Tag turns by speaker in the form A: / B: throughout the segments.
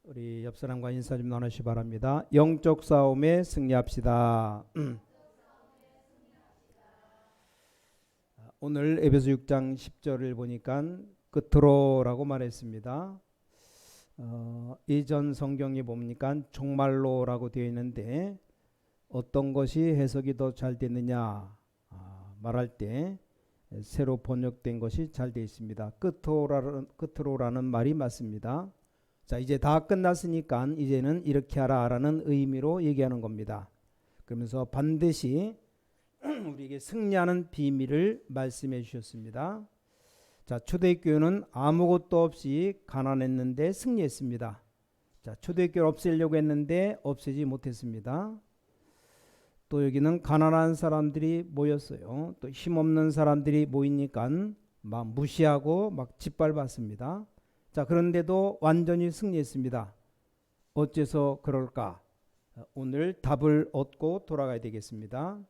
A: 우리 옆 사람과 인사 좀 나누시 바랍니다. 영적 싸움에 승리합시다. 오늘 에베소 6장 10절을 보니까 끝으로라고 말했습니다. 이전 성경에 보니까 종말로라고 되어 있는데 어떤 것이 해석이 더 잘 됐느냐 말할 때 새로 번역된 것이 잘 되어 있습니다. 끝으로라는 말이 맞습니다. 자, 이제 다 끝났으니까 이제는 이렇게 하라라는 의미로 얘기하는 겁니다. 그러면서 반드시 우리에게 승리하는 비밀을 말씀해 주셨습니다. 자, 초대교회는 아무것도 없이 가난했는데 승리했습니다. 자, 초대교회를 없애려고 했는데 없애지 못했습니다. 또 여기는 가난한 사람들이 모였어요. 또 힘없는 사람들이 모이니까 막 무시하고 막 짓밟았습니다. 자, 그런데도 완전히 승리했습니다. 어째서 그럴까? 오늘 답을 얻고 돌아가야 되겠습니다.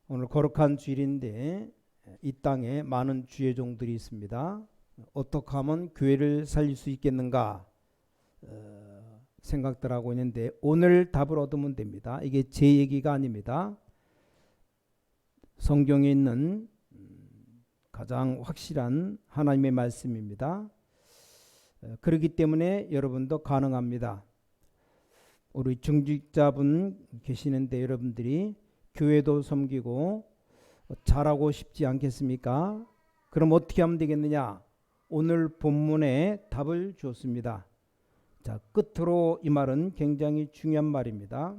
A: 오늘 거룩한 주일인데 이 땅에 많은 주의 종들이 있습니다. 어떻게 하면 교회를 살릴 수 있겠는가 생각들 하고 있는데 오늘 답을 얻으면 됩니다. 이게 제 얘기가 아닙니다. 성경에 있는 가장 확실한 하나님의 말씀입니다. 그렇기 때문에 여러분도 가능합니다. 우리 중직자분 계시는데 여러분들이 교회도 섬기고 잘하고 싶지 않겠습니까? 그럼 어떻게 하면 되겠느냐? 오늘 본문에 답을 주었습니다. 자, 끝으로 이 말은 굉장히 중요한 말입니다.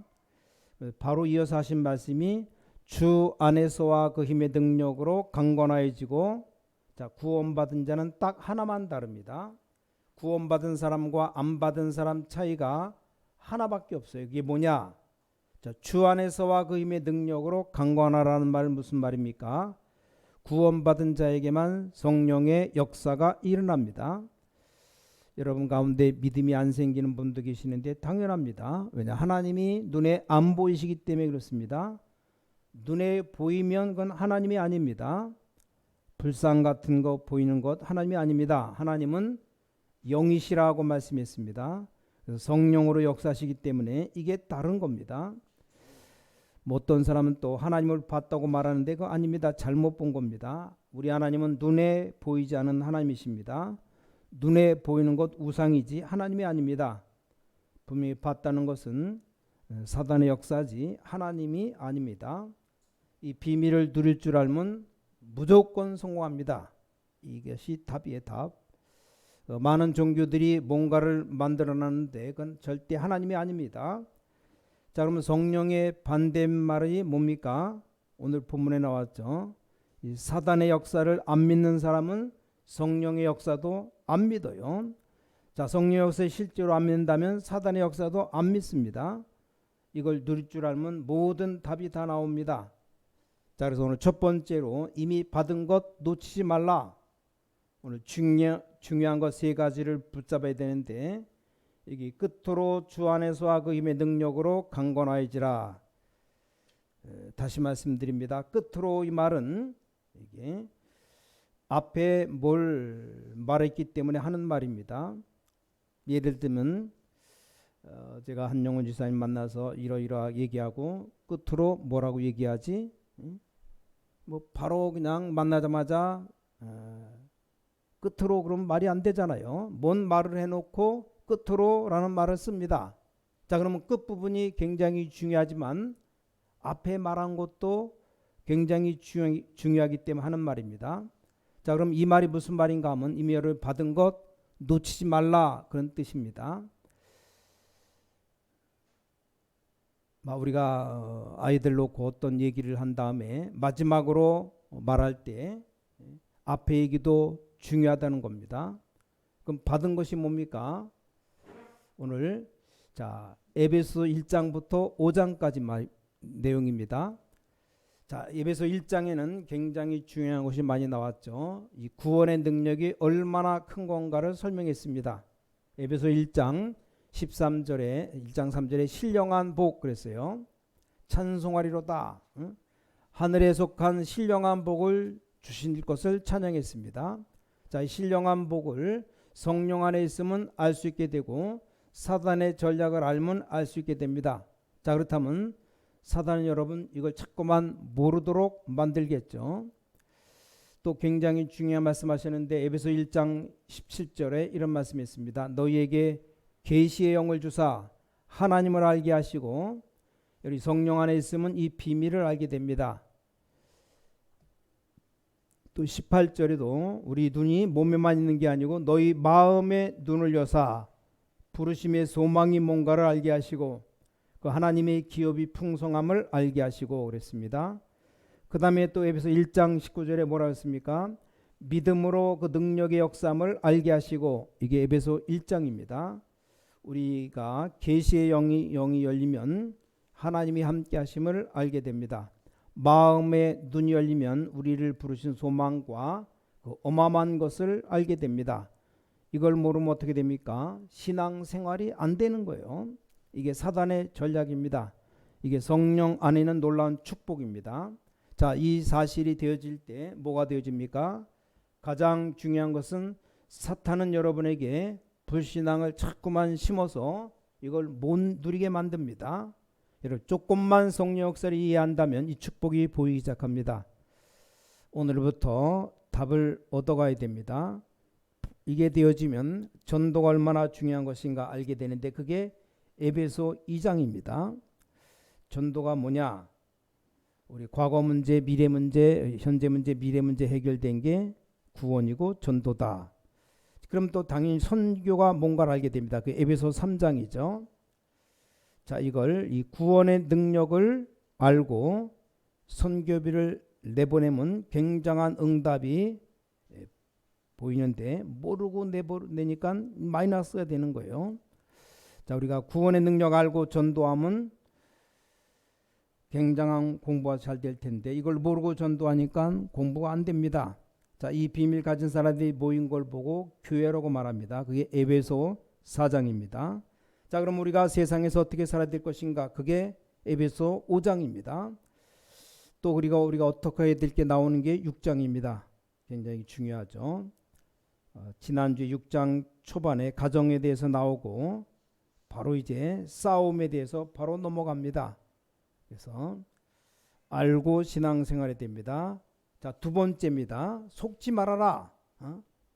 A: 바로 이어서 하신 말씀이 주 안에서와 그 힘의 능력으로 강건하여지고, 자, 구원받은 자는 딱 하나만 다릅니다. 구원받은 사람과 안 받은 사람 차이가 하나밖에 없어요. 이게 뭐냐? 자, 주 안에서와 그 힘의 능력으로 강건하라는 말은 무슨 말입니까? 구원받은 자에게만 성령의 역사가 일어납니다. 여러분 가운데 믿음이 안 생기는 분도 계시는데 당연합니다. 왜냐? 하나님이 눈에 안 보이시기 때문에 그렇습니다. 눈에 보이면 그건 하나님이 아닙니다. 불상 같은 거 보이는 것 하나님이 아닙니다. 하나님은 영이시라고 말씀했습니다. 그래서 성령으로 역사하시기 때문에 이게 다른 겁니다. 뭐 어떤 사람은 또 하나님을 봤다고 말하는데 그거 아닙니다. 잘못 본 겁니다. 우리 하나님은 눈에 보이지 않은 하나님이십니다. 눈에 보이는 것 우상이지 하나님이 아닙니다. 분명히 봤다는 것은 사단의 역사지 하나님이 아닙니다. 이 비밀을 누릴 줄 알면 무조건 성공합니다. 이것이 답이에요. 답. 많은 종교들이 뭔가를 만들어놨는데 그건 절대 하나님이 아닙니다. 자, 그러면 성령의 반대말이 뭡니까? 오늘 본문에 나왔죠. 이 사단의 역사를 안 믿는 사람은 성령의 역사도 안 믿어요. 자, 성령의 역사를 실제로 안 믿는다면 사단의 역사도 안 믿습니다. 이걸 누릴 줄 알면 모든 답이 다 나옵니다. 자, 그래서 오늘 첫 번째로 이미 받은 것 놓치지 말라. 오늘 중요한 것 세 가지를 붙잡아야 되는데 여기 끝으로 주 안에서와 그 힘의 능력으로 강건하여지라. 다시 말씀드립니다. 끝으로 이 말은 이게 앞에 뭘 말했기 때문에 하는 말입니다. 예를 들면 제가 한영훈 지사님 만나서 이러이러하게 얘기하고 끝으로 뭐라고 얘기하지? 뭐 바로 그냥 만나자마자 끝으로 그러면 말이 안 되잖아요. 뭔 말을 해놓고 끝으로라는 말을 씁니다. 자, 그러면 끝부분이 굉장히 중요하지만 앞에 말한 것도 굉장히 중요하기 때문에 하는 말입니다. 자, 그럼 이 말이 무슨 말인가 하면 이미 여러분 받은 것 놓치지 말라 그런 뜻입니다. 우리가 아이들 놓고 어떤 얘기를 한 다음에 마지막으로 말할 때 앞에 얘기도 중요하다는 겁니다. 그럼 받은 것이 뭡니까? 오늘 자, 에베소 1장부터 5장까지 내용입니다. 자, 에베소 1장에는 굉장히 중요한 것이 많이 나왔죠. 이 구원의 능력이 얼마나 큰 건가를 설명했습니다. 에베소 1장 13절에 1장 3절에 신령한 복 그랬어요. 찬송하리로다. 하늘에 속한 신령한 복을 주신 것을 찬양했습니다. 자, 이 신령한 복을 성령 안에 있으면 알 수 있게 되고 사단의 전략을 알면 알 수 있게 됩니다. 자, 그렇다면 사단은 여러분 이걸 자꾸만 모르도록 만들겠죠. 또 굉장히 중요한 말씀하셨는데 에베소 1장 17절에 이런 말씀이 있습니다. 너희에게 계시의 영을 주사 하나님을 알게 하시고, 여기 성령 안에 있으면 이 비밀을 알게 됩니다. 또 18절에도 우리 눈이 몸에만 있는 게 아니고 너희 마음의 눈을 여사 부르심의 소망이 뭔가를 알게 하시고 그 하나님의 기업이 풍성함을 알게 하시고 그랬습니다. 그 다음에 또 에베소 1장 19절에 뭐라고 했습니까? 믿음으로 그 능력의 역사함을 알게 하시고, 이게 에베소 1장입니다. 우리가 계시의 영이 열리면 하나님이 함께 하심을 알게 됩니다. 마음의 눈이 열리면 우리를 부르신 소망과 그 어마어마한 것을 알게 됩니다. 이걸 모르면 어떻게 됩니까? 신앙생활이 안 되는 거예요. 이게 사단의 전략입니다. 이게 성령 안에 있는 놀라운 축복입니다. 자, 이 사실이 되어질 때 뭐가 되어집니까? 가장 중요한 것은 사탄은 여러분에게 불신앙을 자꾸만 심어서 이걸 못 누리게 만듭니다. 여러분 조금만 성령 역사를 이해한다면 이 축복이 보이기 시작합니다. 오늘부터 답을 얻어가야 됩니다. 이게 되어지면 전도가 얼마나 중요한 것인가 알게 되는데 그게 에베소 2장입니다. 전도가 뭐냐? 우리 과거 문제, 미래 문제, 현재 문제, 미래 문제 해결된 게 구원이고 전도다. 그럼 또 당연히 선교가 뭔가를 알게 됩니다. 그 에베소 3장이죠. 자, 이걸 이 구원의 능력을 알고 선교비를 내보내면 굉장한 응답이 보이는데 모르고 내니까 마이너스가 되는 거예요. 자, 우리가 구원의 능력 알고 전도하면 굉장한 공부가 잘 될 텐데 이걸 모르고 전도하니까 공부가 안 됩니다. 자, 이 비밀 가진 사람들이 모인 걸 보고 교회라고 말합니다. 그게 에베소 4장입니다. 자, 그럼 우리가 세상에서 어떻게 살아야 될 것인가? 그게 에베소 5장입니다. 또 우리가 어떻게 해야 될 게 나오는 게 6장입니다. 굉장히 중요하죠. 지난주 6장 초반에 가정에 대해서 나오고 바로 이제 싸움에 대해서 바로 넘어갑니다. 그래서 알고 신앙생활이 됩니다. 자, 두 번째입니다. 속지 말아라.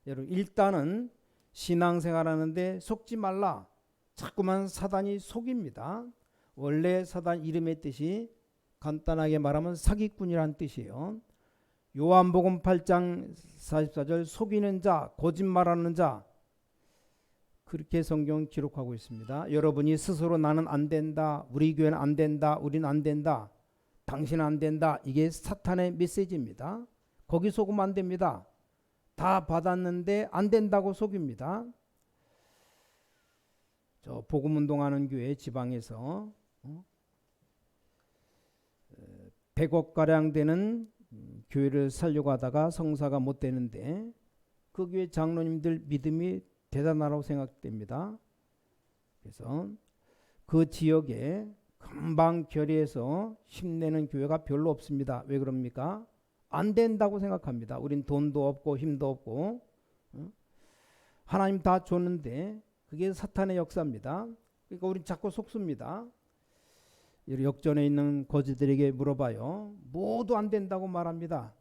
A: 여러분 일단은 신앙생활하는데 속지 말라. 자꾸만 사단이 속입니다. 원래 사단 이름의 뜻이 간단하게 말하면 사기꾼이란 뜻이에요. 요한복음 8장 44절 속이는 자, 거짓말하는 자, 그렇게 성경 기록하고 있습니다. 여러분이 스스로 나는 안 된다, 우리 교회는 안 된다, 우리는 안 된다, 당신은 안 된다, 이게 사탄의 메시지입니다. 거기 속으면 안 됩니다. 다 받았는데 안 된다고 속입니다. 저 복음운동하는 교회 지방에서 100억가량 되는 교회를 살려고 하다가 성사가 못 되는데 그 교회 장로님들 믿음이 대단하다고 생각됩니다. 그래서 그 지역에 금방 결의해서 힘내는 교회가 별로 없습니다. 왜 그럽니까? 안 된다고 생각합니다. 우린 돈도 없고 힘도 없고 하나님 다 줬는데 그게 사탄의 역사입니다. 그러니까 우린 자꾸 속습니다. 역전에 있는 거지들에게 물어봐요. 모두 안 된다고 말합니다.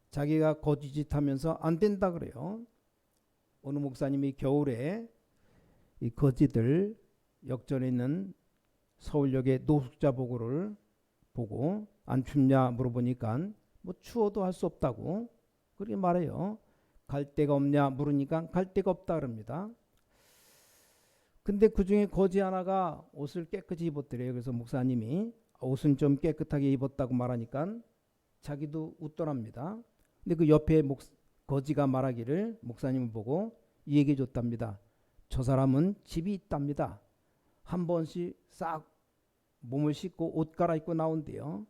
A: 자기가 거지짓 하면서 안 된다 그래요. 어느 목사님이 겨울에 이 거지들 역전에 있는 서울역의 노숙자 보고를 보고 안 춥냐 물어보니까 뭐 추워도 할 수 없다고 그렇게 말해요. 갈 데가 없냐 물으니까 갈 데가 없다 그럽니다. 근데 그 중에 거지 하나가 옷을 깨끗이 입었더래요. 그래서 목사님이 옷은 좀 깨끗하게 입었다고 말하니까 자기도 웃더랍니다. 근데 그 옆에 거지가 말하기를 목사님을 보고 이 얘기해 줬답니다. 저 사람은 집이 있답니다. 한 번씩 싹 몸을 씻고 옷 갈아입고 나온대요.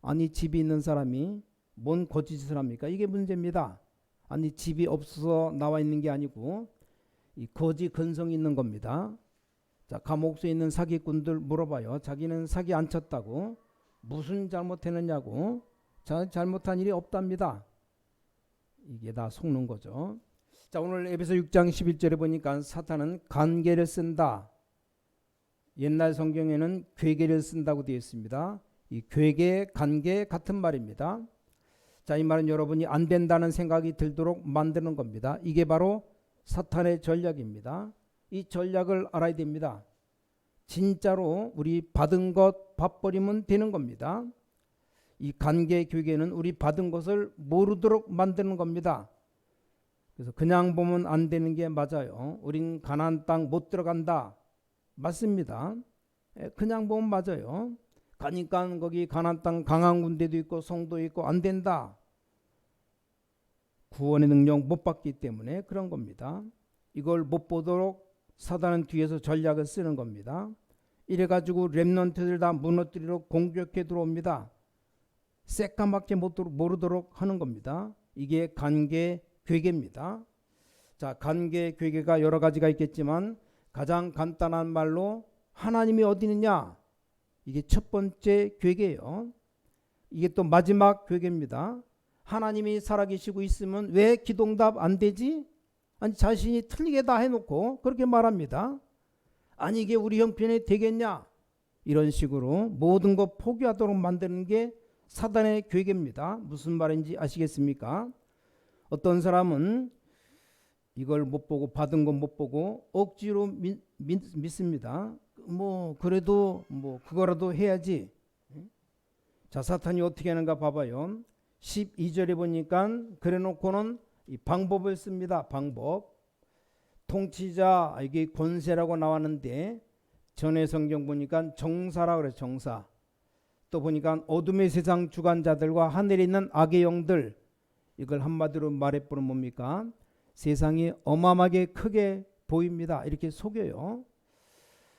A: 아니 집이 있는 사람이 뭔 거짓을 합니까? 이게 문제입니다. 아니 집이 없어서 나와 있는 게 아니고 이 거지 근성이 있는 겁니다. 자, 감옥소에 있는 사기꾼들 물어봐요. 자기는 사기 안 쳤다고. 무슨 잘못했느냐고. 잘못한 일이 없답니다. 이게 다 속는 거죠. 자, 자, 오늘 에베소 6장 11절에 보니까 사탄은 관계를 쓴다. 옛날 성경에는 괴계를 쓴다고 되어 있습니다. 이 괴계, 관계 같은 말입니다. 자, 이 말은 여러분이 안 된다는 생각이 들도록 만드는 겁니다. 이게 바로 사탄의 전략입니다. 이 전략을 알아야 됩니다. 진짜로 우리 받은 것 밥버리면 되는 겁니다. 이 관계 괴계는 우리 받은 것을 모르도록 만드는 겁니다. 그래서 그냥 보면 안 되는 게 맞아요. 우린 가나안 땅 못 들어간다. 맞습니다. 그냥 보면 맞아요. 가니까 거기 가나안 땅 강한 군대도 있고 성도 있고 안 된다. 구원의 능력 못 받기 때문에 그런 겁니다. 이걸 못 보도록 사단은 뒤에서 전략을 쓰는 겁니다. 이래가지고 렘넌트들 다 무너뜨리러 공격해 들어옵니다. 새까맣게 모르도록 하는 겁니다. 이게 관계 괴계입니다. 자, 관계 괴계가 여러 가지가 있겠지만 가장 간단한 말로 하나님이 어디 있느냐? 이게 첫 번째 괴계예요. 이게 또 마지막 괴계입니다. 하나님이 살아계시고 있으면 왜 기도응답 안 되지? 아니, 자신이 틀리게 다 해놓고 그렇게 말합니다. 아니, 이게 우리 형편에 되겠냐? 이런 식으로 모든 것 포기하도록 만드는 게 사단의 괴계입니다. 무슨 말인지 아시겠습니까? 어떤 사람은 이걸 못 보고 받은 건 못 보고 억지로 믿습니다. 그래도 그거라도 해야지. 자, 사탄이 어떻게 하는가 봐봐요. 12절에 보니까 그래놓고는 이 방법을 씁니다. 방법. 통치자, 이게 권세라고 나왔는데 전에 성경 보니까 정사라 그래요. 정사. 또 보니까 어둠의 세상 주관자들과 하늘에 있는 악의 영들, 이걸 한마디로 말해보면 뭡니까? 세상이 어마어마하게 크게 보입니다. 이렇게 속여요.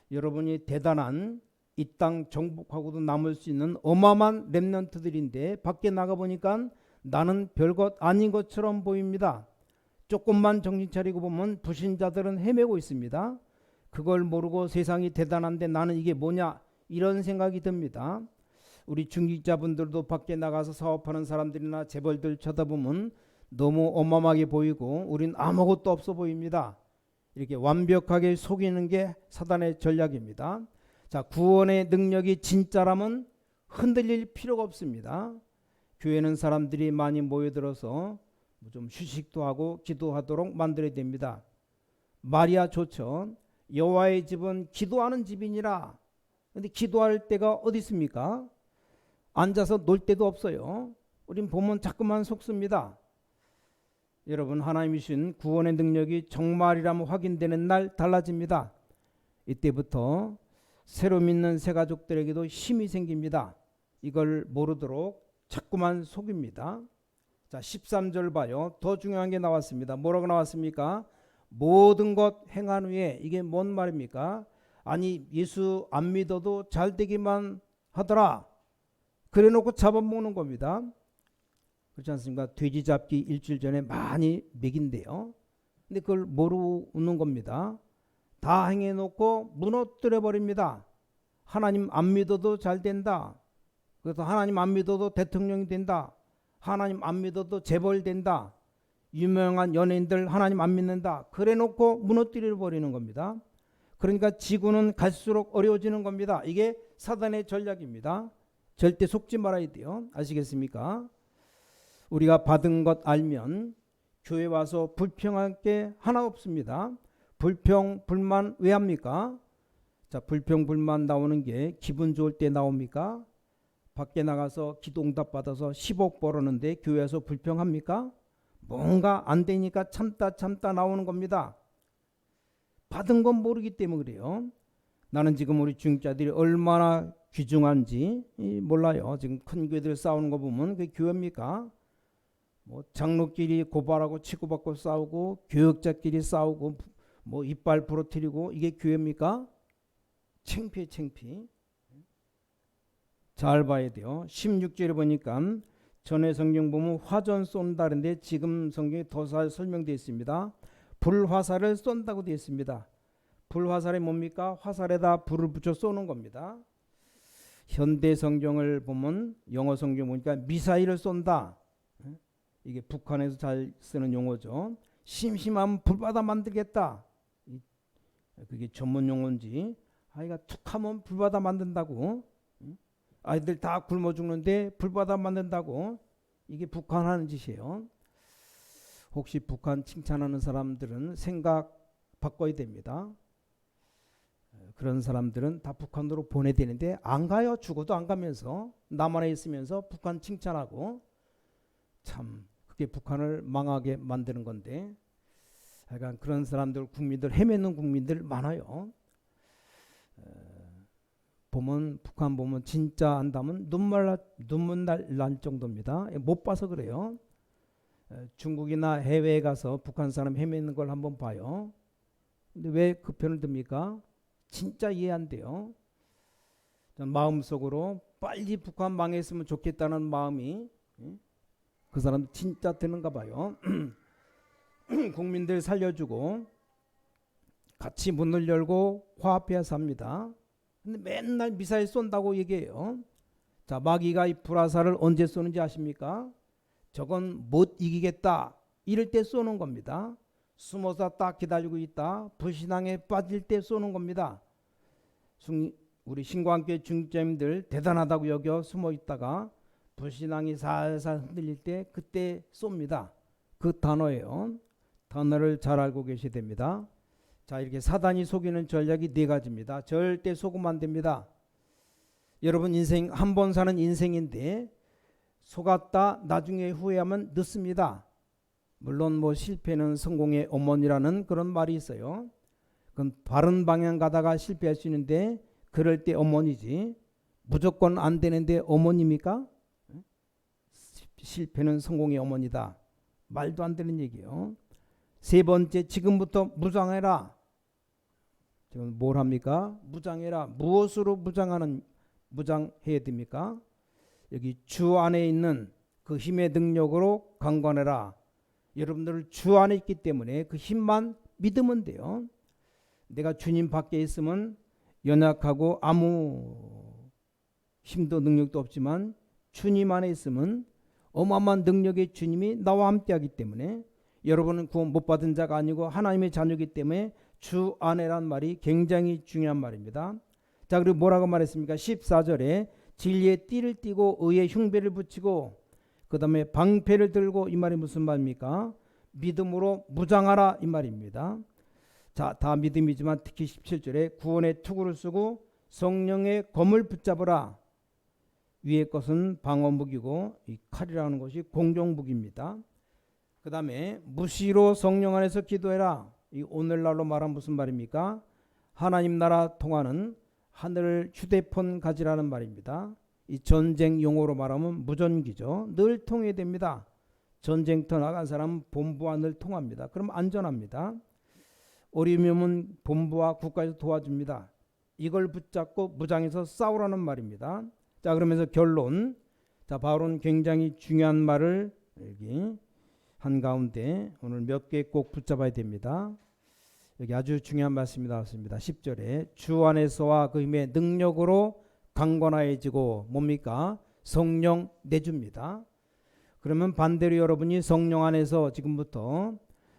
A: 여러분이 대단한 이 땅 정복하고도 남을 수 있는 어마어마한 렘넌트들인데 밖에 나가보니까 나는 별것 아닌 것처럼 보입니다. 조금만 정신 차리고 보면 불신자들은 헤매고 있습니다. 그걸 모르고 세상이 대단한데 나는 이게 뭐냐, 이런 생각이 듭니다. 우리 중직자분들도 밖에 나가서 사업하는 사람들이나 재벌들 쳐다보면 너무 어마어마하게 보이고 우린 아무것도 없어 보입니다. 이렇게 완벽하게 속이는 게 사단의 전략입니다. 자, 구원의 능력이 진짜라면 흔들릴 필요가 없습니다. 교회는 사람들이 많이 모여들어서 좀 휴식도 하고 기도하도록 만들어야 됩니다. 말이야 좋죠. 여호와의 집은 기도하는 집이니라. 근데 기도할 때가 어디 있습니까? 앉아서 놀 데도 없어요. 우린 보면 자꾸만 속습니다. 여러분, 하나님이 주신 구원의 능력이 정말이라면 확인되는 날 달라집니다. 이때부터 새로 믿는 새 가족들에게도 힘이 생깁니다. 이걸 모르도록 자꾸만 속입니다. 자, 13절 봐요. 더 중요한 게 나왔습니다. 뭐라고 나왔습니까? 모든 것 행한 후에, 이게 뭔 말입니까? 아니, 예수 안 믿어도 잘 되기만 하더라. 그래 놓고 잡아먹는 겁니다. 그렇지 않습니까? 돼지 잡기 일주일 전에 많이 먹인대요. 근데 그걸 모르는 겁니다. 다 행해놓고 무너뜨려 버립니다. 하나님 안 믿어도 잘 된다. 그래서 하나님 안 믿어도 대통령이 된다. 하나님 안 믿어도 재벌 된다. 유명한 연예인들 하나님 안 믿는다. 그래 놓고 무너뜨려 버리는 겁니다. 그러니까 지구는 갈수록 어려워지는 겁니다. 이게 사단의 전략입니다. 절대 속지 말아야 돼요. 아시겠습니까? 우리가 받은 것 알면 교회 와서 불평할 게 하나 없습니다. 불평, 불만 왜 합니까? 자, 불평, 불만 나오는 게 기분 좋을 때 나옵니까? 밖에 나가서 기도응답 받아서 10억 벌었는데 교회에서 불평합니까? 뭔가 안 되니까 참다 나오는 겁니다. 받은 건 모르기 때문에 그래요. 나는 지금 우리 중직자들이 얼마나 귀중한지 몰라요. 지금 큰 교회들 싸우는 거 보면 그게 교회입니까? 장로끼리 고발하고 치고받고 싸우고 교역자끼리 싸우고 이빨 부러뜨리고 이게 교회입니까? 창피해. 잘 봐야 돼요. 16절에 보니까 전에 성경 보면 화전 쏜다는데 지금 성경에 더 설명되어 있습니다. 불화살을 쏜다고 되어 있습니다. 불화살이 뭡니까? 화살에다 불을 붙여 쏘는 겁니다. 현대 성경을 보면 영어 성경 보니까 미사일을 쏜다. 이게 북한에서 잘 쓰는 용어죠. 심심하면 불바다 만들겠다. 그게 전문 용어인지 아이가 툭하면 불바다 만든다고. 아이들 다 굶어 죽는데 불바다 만든다고. 이게 북한 하는 짓이에요. 혹시 북한 칭찬하는 사람들은 생각 바꿔야 됩니다. 그런 사람들은 다 북한으로 보내야 되는데 안 가요. 죽어도 안 가면서 남한에 있으면서 북한 칭찬하고. 참 그게 북한을 망하게 만드는 건데, 하여간 그런 사람들, 국민들, 헤매는 국민들 많아요. 보면 북한 보면 진짜 안다면 눈물 날 정도입니다. 못 봐서 그래요. 중국이나 해외에 가서 북한 사람 헤매는 걸 한번 봐요. 근데 왜 그 편을 듭니까? 진짜 이해 안 돼요. 마음속으로 빨리 북한 망했으면 좋겠다는 마음이 그 사람 진짜 드는가 봐요. 국민들 살려주고 같이 문을 열고 화합해야 삽니다. 근데 맨날 미사일 쏜다고 얘기해요. 자, 마귀가 이 불화살을 언제 쏘는지 아십니까? 저건 못 이기겠다 이럴 때 쏘는 겁니다. 숨어서 딱 기다리고 있다 불신앙에 빠질 때 쏘는 겁니다. 우리 신광교회 중직자님들 대단하다고 여겨 숨어 있다가 불신앙이 살살 흔들릴 때 그때 쏩니다. 그 단어예요. 단어를 잘 알고 계셔야 됩니다. 자, 이렇게 사단이 속이는 전략이 네 가지입니다. 절대 속으면 안 됩니다. 여러분 인생 한 번 사는 인생인데 속았다 나중에 후회하면 늦습니다. 물론 뭐 실패는 성공의 어머니라는 그런 말이 있어요. 그건 바른 방향 가다가 실패할 수 있는데 그럴 때 어머니지 무조건 안 되는데 어머니입니까? 실패는 성공의 어머니다. 말도 안 되는 얘기예요. 세 번째, 지금부터 무장해라. 지금 뭘 합니까? 무장해라. 무엇으로 무장해야 됩니까? 여기 주 안에 있는 그 힘의 능력으로 강건해라. 여러분들 주 안에 있기 때문에 그 힘만 믿으면 돼요. 내가 주님 밖에 있으면 연약하고 아무 힘도 능력도 없지만 주님 안에 있으면 어마어마한 능력의 주님이 나와 함께하기 때문에 여러분은 구원 못 받은 자가 아니고 하나님의 자녀이기 때문에 주 안에란 말이 굉장히 중요한 말입니다. 자, 그리고 뭐라고 말했습니까? 14절에 진리의 띠를 띠고 의의 흉배를 붙이고 그 다음에 방패를 들고, 이 말이 무슨 말입니까? 믿음으로 무장하라 이 말입니다. 자, 다 믿음이지만 특히 17절에 구원의 투구를 쓰고 성령의 검을 붙잡으라. 위의 것은 방어무기고 이 칼이라는 것이 공격무기입니다. 그 다음에 무시로 성령 안에서 기도해라. 이 오늘날로 말하면 무슨 말입니까? 하나님 나라 통하는 하늘 휴대폰 가지라는 말입니다. 이 전쟁 용어로 말하면 무전기죠. 늘 통해야 됩니다. 전쟁터 나간 사람은 본부와 늘 통합니다. 그럼 안전합니다. 어려우면 본부와 국가에서 도와줍니다. 이걸 붙잡고 무장해서 싸우라는 말입니다. 자, 그러면서 결론. 자, 바울은 굉장히 중요한 말을 여기 한가운데 오늘 몇 개 꼭 붙잡아야 됩니다. 여기 아주 중요한 말씀이 나왔습니다. 10절에 주 안에서와 그 힘의 능력으로 강건하여지고 뭡니까? 성령 내줍니다. 그러면 반대로 여러분이 성령 안에서 지금부터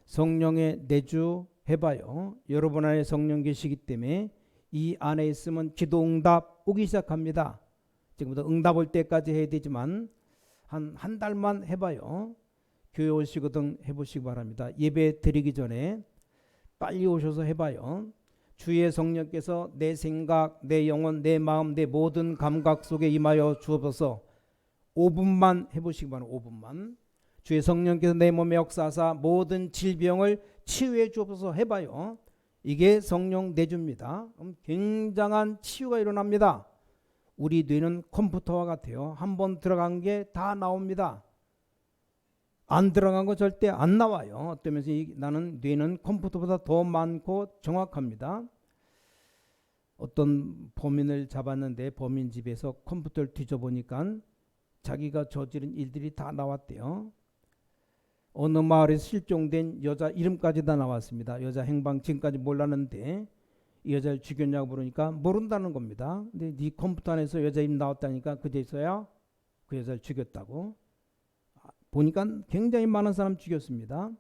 A: 성령의 내주 해봐요. 여러분 안에 성령 계시기 때문에 이 안에 있으면 기도 응답 오기 시작합니다. 지금부터 응답 올 때까지 해야 되지만 한 달만 해봐요. 교회 오시거든 해보시기 바랍니다. 예배 드리기 전에 빨리 오셔서 해봐요. 주의 성령께서 내 생각, 내 영혼, 내 마음, 내 모든 감각 속에 임하여 주옵소서. 5분만 해보시기 바랍니다. 5분만. 주의 성령께서 내 몸에 역사하사 모든 질병을 치유해 주옵소서 해봐요. 이게 성령 내줍니다. 그럼 굉장한 치유가 일어납니다. 우리 뇌는 컴퓨터와 같아요. 한번 들어간 게 다 나옵니다. 안 들어간 거 절대 안 나와요. 어떠면서 나는 뇌는 컴퓨터보다 더 많고 정확합니다. 어떤 범인을 잡았는데 범인 집에서 컴퓨터를 뒤져보니까 자기가 저지른 일들이 다 나왔대요. 어느 마을에서 실종된 여자 이름까지 다 나왔습니다. 여자 행방 지금까지 몰랐는데 이 여자를 죽였냐고 물으니까 모른다는 겁니다. 근데 네 컴퓨터 안에서 여자 이름 나왔다니까 그제서야 그 여자를 죽였다고. 보니까 굉장히 많은 사람 죽였습니다.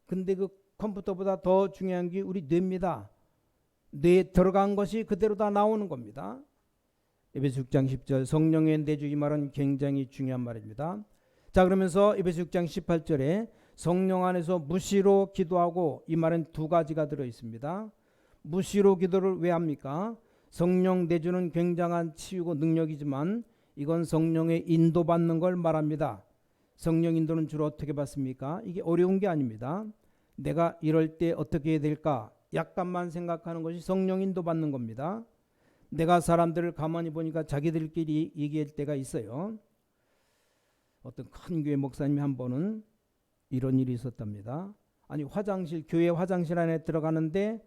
A: 근데 그 컴퓨터보다 더 중요한 게 우리 뇌입니다. 뇌에 들어간 것이 그대로 다 나오는 겁니다. 에베소 6장 10절 성령의 내주 이 말은 굉장히 중요한 말입니다. 자, 그러면서 에베소 6장 18절에 성령 안에서 무시로 기도하고, 이 말은 두 가지가 들어 있습니다. 무시로 기도를 왜 합니까? 성령 내주는 굉장한 치유고 능력이지만 이건 성령의 인도받는 걸 말합니다. 성령 인도는 주로 어떻게 받습니까? 이게 어려운 게 아닙니다. 내가 이럴 때 어떻게 해야 될까? 약간만 생각하는 것이 성령 인도받는 겁니다. 내가 사람들을 가만히 보니까 자기들끼리 얘기할 때가 있어요. 어떤 큰 교회 목사님이 한 번은 이런 일이 있었답니다. 아니, 교회 화장실 안에 들어가는데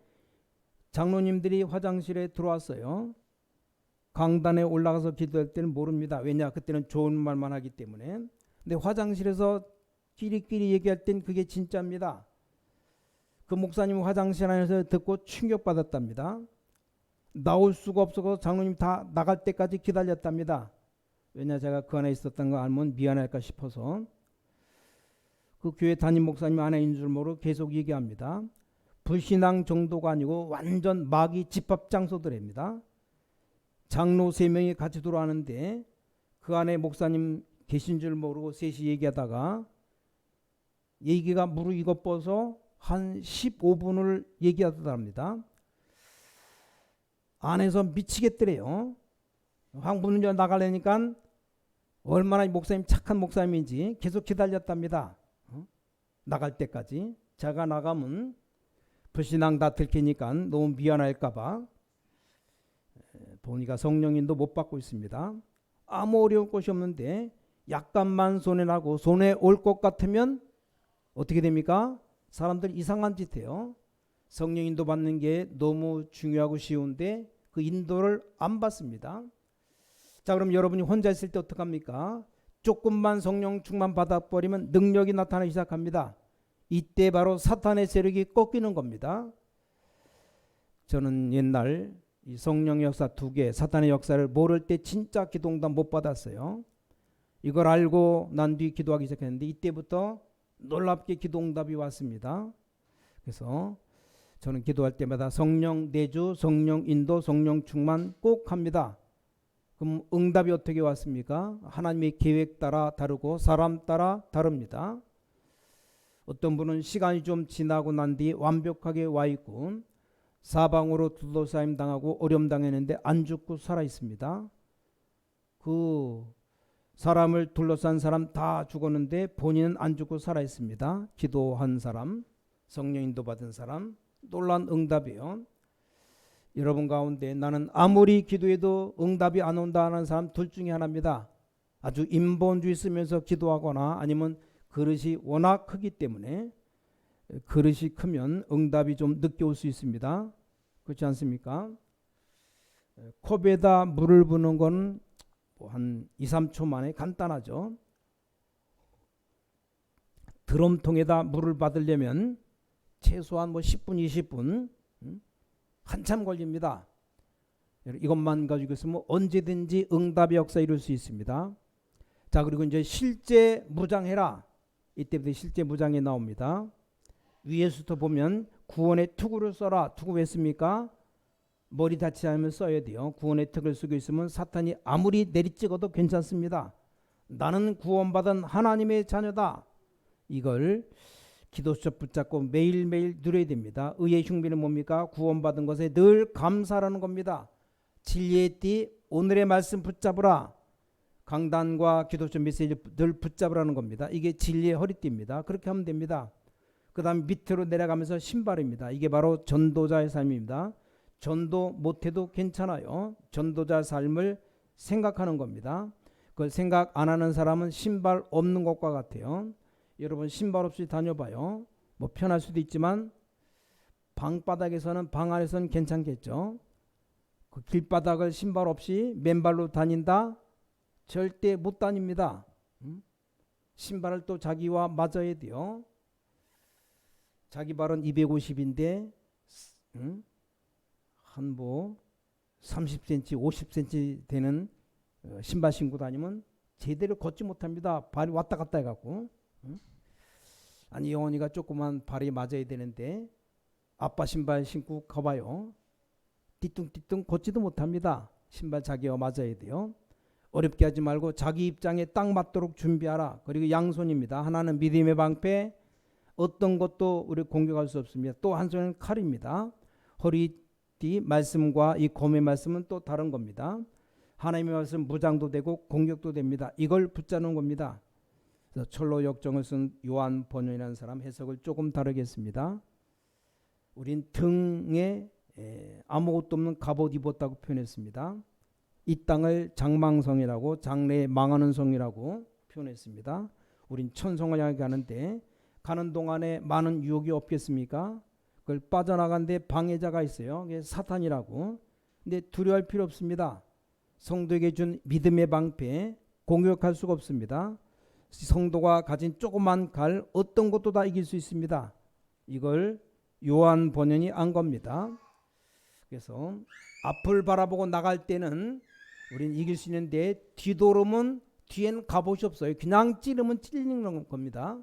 A: 장로님들이 화장실에 들어왔어요. 강단에 올라가서 기도할 때는 모릅니다. 왜냐? 그때는 좋은 말만 하기 때문에. 근데 화장실에서 끼리끼리 얘기할 땐 그게 진짜입니다. 그 목사님 화장실 안에서 듣고 충격받았답니다. 나올 수가 없어서 장로님 다 나갈 때까지 기다렸답니다. 왜냐? 제가 그 안에 있었던 거 알면 미안할까 싶어서. 그 교회 담임 목사님 안에 있는 줄 모르고 계속 얘기합니다. 불신앙 정도가 아니고 완전 마귀 집합 장소들입니다. 장로 3명이 같이 들어왔는데 그 안에 목사님 계신 줄 모르고 셋이 얘기하다가 얘기가 무르익어버서 한 15분을 얘기하더랍니다. 안에서 미치겠더래요. 황분을 나가려니까 얼마나 목사님 착한 목사님인지 계속 기다렸답니다. 나갈 때까지. 제가 나가면 불신앙 다 들키니까 너무 미안할까봐 보니까 성령인도 못 받고 있습니다. 아무 어려울 것이 없는데 약간만 손해 나고 손해 올 것 같으면 어떻게 됩니까? 사람들 이상한 짓 해요. 성령 인도 받는 게 너무 중요하고 쉬운데 그 인도를 안 받습니다. 자, 그럼 여러분이 혼자 있을 때 어떡합니까? 조금만 성령 충만 받아버리면 능력이 나타나기 시작합니다. 이때 바로 사탄의 세력이 꺾이는 겁니다. 저는 옛날 이 성령 역사 2개, 사탄의 역사를 모를 때 진짜 기도응답 못 받았어요. 이걸 알고 난 뒤 기도하기 시작했는데 이때부터 놀랍게 기도응답이 왔습니다. 그래서 저는 기도할 때마다 성령 내주, 성령 인도, 성령 충만 꼭 합니다. 그럼 응답이 어떻게 왔습니까? 하나님의 계획 따라 다르고 사람 따라 다릅니다. 어떤 분은 시간이 좀 지나고 난 뒤 완벽하게 와 있고 사방으로 둘러싸임 당하고 어려움 당했는데 안 죽고 살아 있습니다. 그 사람을 둘러싼 사람 다 죽었는데 본인은 안 죽고 살아 있습니다. 기도한 사람, 성령 인도 받은 사람, 놀란 응답이요. 여러분 가운데 나는 아무리 기도해도 응답이 안 온다는 사람 둘 중에 하나입니다. 아주 인본주의 쓰면서 기도하거나 아니면 그릇이 워낙 크기 때문에, 그릇이 크면 응답이 좀 늦게 올 수 있습니다. 그렇지 않습니까? 컵에다 물을 부는 건 한 2, 3초 만에 간단하죠. 드럼통에다 물을 받으려면 최소한 10분, 20분 한참 걸립니다. 이것만 가지고 있으면 언제든지 응답의 역사 이룰 수 있습니다. 자, 그리고 이제 실제 무장해라. 이때부터 실제 무장이 나옵니다. 위에서부터 보면 구원의 투구를 써라. 투구 왜 씁니까? 머리 다치지 않으면 써야 돼요. 구원의 특을 쓰고 있으면 사탄이 아무리 내리찍어도 괜찮습니다. 나는 구원받은 하나님의 자녀다. 이걸 기도수첩 붙잡고 매일매일 누려야 됩니다. 의의 흉비는 뭡니까? 구원받은 것에 늘 감사라는 겁니다. 진리의 띠 오늘의 말씀 붙잡으라. 강단과 기도수첩 메시지 늘 붙잡으라는 겁니다. 이게 진리의 허리띠입니다. 그렇게 하면 됩니다. 그 다음 밑으로 내려가면서 신발입니다. 이게 바로 전도자의 삶입니다. 전도 못해도 괜찮아요. 전도자 삶을 생각하는 겁니다. 그걸 생각 안 하는 사람은 신발 없는 것과 같아요. 여러분 신발 없이 다녀봐요. 편할 수도 있지만 방바닥에서는, 방 안에서는 괜찮겠죠. 그 길바닥을 신발 없이 맨발로 다닌다? 절대 못 다닙니다. 신발을 또 자기와 맞아야 돼요. 자기 발은 250인데 한 30cm, 50cm 되는 신발 신고 다니면 제대로 걷지 못합니다. 발이 왔다 갔다 해갖고. 아니 영원이가 조그만 발이 맞아야 되는데 아빠 신발 신고 가봐요. 띠뚱띠뚱 걷지도 못합니다. 신발 자기가 맞아야 돼요. 어렵게 하지 말고 자기 입장에 딱 맞도록 준비하라. 그리고 양손입니다. 하나는 믿음의 방패, 어떤 것도 우리 공격할 수 없습니다. 또 한 손은 칼입니다. 허리띠 말씀과 이 곰의 말씀은 또 다른 겁니다. 하나님의 말씀 무장도 되고 공격도 됩니다. 이걸 붙잡는 겁니다. 그래서 철로 역정을 쓴 요한 번연이라는 사람 해석을 조금 다르겠습니다. 우린 등에 아무것도 없는 갑옷 입었다고 표현했습니다. 이 땅을 장망성이라고, 장래에 망하는 성이라고 표현했습니다. 우린 천성을 향해 가는데 가는 동안에 많은 유혹이 없겠습니까? 그걸 빠져나가는데 방해자가 있어요. 그게 사탄이라고. 근데 두려워할 필요 없습니다. 성도에게 준 믿음의 방패, 공격할 수가 없습니다. 성도가 가진 조그만 칼 어떤 것도 다 이길 수 있습니다. 이걸 요한 번연이 안 겁니다. 그래서 앞을 바라보고 나갈 때는 우린 이길 수 있는데 뒤돌으면 뒤엔 갑옷이 없어요. 그냥 찌르면 찔리는 겁니다.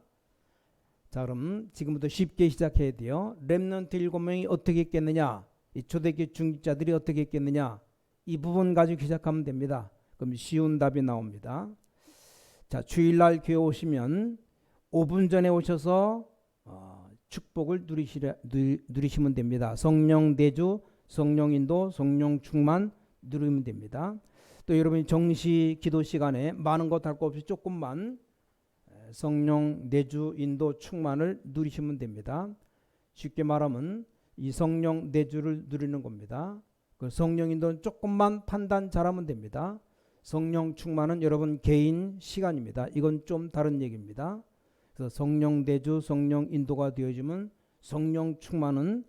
A: 자, 그럼 지금부터 쉽게 시작해야 돼요. 렘넌트 7명이 어떻게 했겠느냐, 이 초대교회 중직자들이 어떻게 했겠느냐, 이 부분 가지고 시작하면 됩니다. 그럼 쉬운 답이 나옵니다. 자, 주일날 교회 오시면 5분 전에 오셔서 축복을 누리시면 됩니다. 성령 내주, 성령 인도, 성령 충만 누리면 됩니다. 또 여러분이 정시 기도 시간에 많은 것 할 거 없이 조금만 성령 내주, 인도, 충만을 누리시면 됩니다. 쉽게 말하면 이 성령 내주를 누리는 겁니다. 그 성령 인도는 조금만 판단 잘하면 됩니다. 성령 충만은 여러분 개인 시간입니다. 이건 좀 다른 얘기입니다. 그래서 성령 내주, 성령 인도가 되어지면 성령 충만은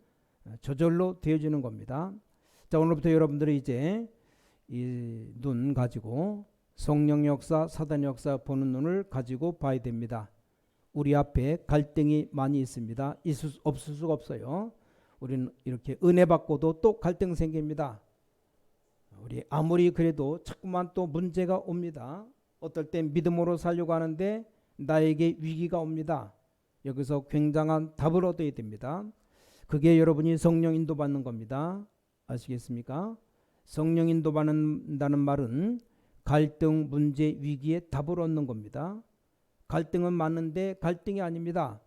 A: 저절로 되어지는 겁니다. 자, 오늘부터 여러분들이 이제 이 눈 가지고 성령 역사, 사단 역사 보는 눈을 가지고 봐야 됩니다. 우리 앞에 갈등이 많이 있습니다. 없을 수가 없어요. 우리는 이렇게 은혜 받고도 또 갈등 생깁니다. 우리 아무리 그래도 자꾸만 또 문제가 옵니다. 어떨 땐 믿음으로 살려고 하는데 나에게 위기가 옵니다. 여기서 굉장한 답을 얻어야 됩니다. 그게 여러분이 성령 인도받는 겁니다. 아시겠습니까? 성령 인도받는다는 말은 갈등, 문제, 위기에 답을 얻는 겁니다. 갈등은 맞는데 갈등이 아닙니다.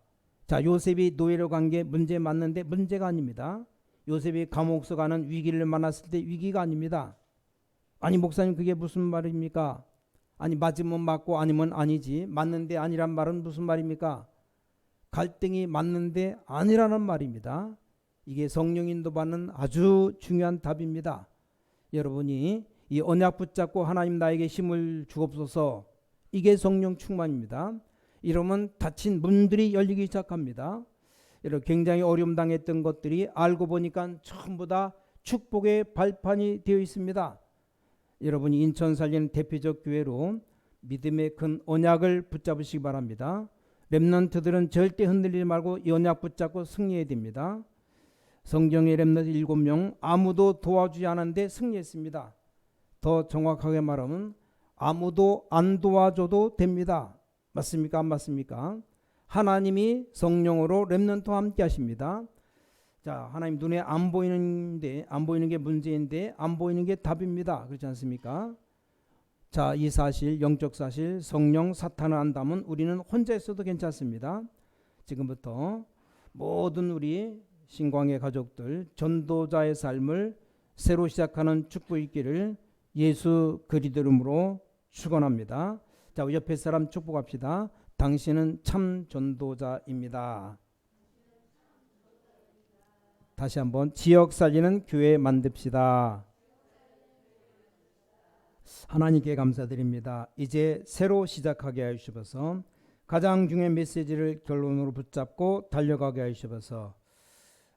A: 자, 요셉이 노예로 간 게 문제 맞는데 문제가 아닙니다. 요셉이 감옥서 가는 위기를 만났을 때 위기가 아닙니다. 아니 목사님 그게 무슨 말입니까? 아니 맞으면 맞고 아니면 아니지, 맞는데 아니란 말은 무슨 말입니까? 갈등이 맞는데 아니라는 말입니다. 이게 성령 인도받는 아주 중요한 답입니다. 여러분이 이 언약 붙잡고 하나님 나에게 힘을 주옵소서, 이게 성령 충만입니다. 이러면 닫힌 문들이 열리기 시작합니다. 이렇게 굉장히 어려움 당했던 것들이 알고 보니까 전부 다 축복의 발판이 되어 있습니다. 여러분이 인천 살리는 대표적 교회로 믿음의 큰 언약을 붙잡으시기 바랍니다. 렘넌트들은 절대 흔들리지 말고 이 언약 붙잡고 승리해야 됩니다. 성경의 렘넌트 7명 아무도 도와주지 않았는데 승리했습니다. 더 정확하게 말하면 아무도 안 도와줘도 됩니다. 맞습니까? 안 맞습니까? 하나님이 성령으로 렘넌트와 함께 하십니다. 자, 하나님 눈에 안 보이는 게 문제인데 안 보이는 게 답입니다. 그렇지 않습니까? 자, 이 사실, 영적 사실, 성령, 사탄을 안다면 우리는 혼자 있어도 괜찮습니다. 지금부터 모든 우리 신광의 가족들, 전도자의 삶을 새로 시작하는 축복 있기를 예수 그리스도 이름으로 축원합니다. 자, 옆에 사람 축복합시다. 당신은 참 전도자입니다. 다시 한번 지역 살리는 교회 만듭시다. 하나님께 감사드립니다. 이제 새로 시작하게 하시옵소서. 가장 중요한 메시지를 결론으로 붙잡고 달려가게 하시옵소서.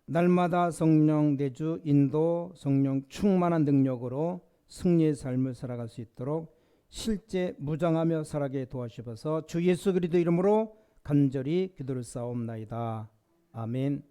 A: 날마다 성령 내주 인도, 성령 충만한 능력으로 승리의 삶을 살아갈 수 있도록 실제 무장하며 살아가게 도와주셔서 주 예수 그리스도 이름으로 간절히 기도를 쌓옵나이다. 아멘.